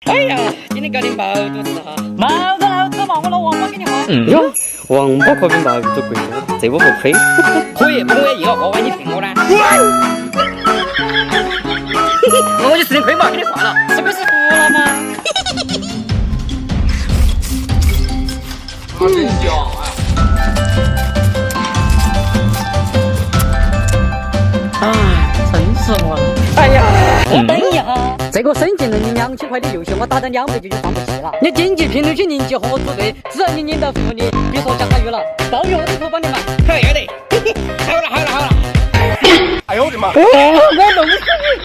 哎呀，今天搞点毛肚吃哈。毛子老子嘛，我拿王八给你喝。哟，王八可比毛肚贵多了，这我不亏。可以，不我也要我万你骗我呢。我就吃点亏嘛，给你换了，这不是服了吗？真香啊，撑死我了！哎呀，我等一下，这个省进了你2000块的游戏，我打2倍就放不起了。你经济评论区凝集和我组队，只要你领到福利，别说下雨了，到月我都投帮你们。要得，好了。哎呦我的妈！我弄死你！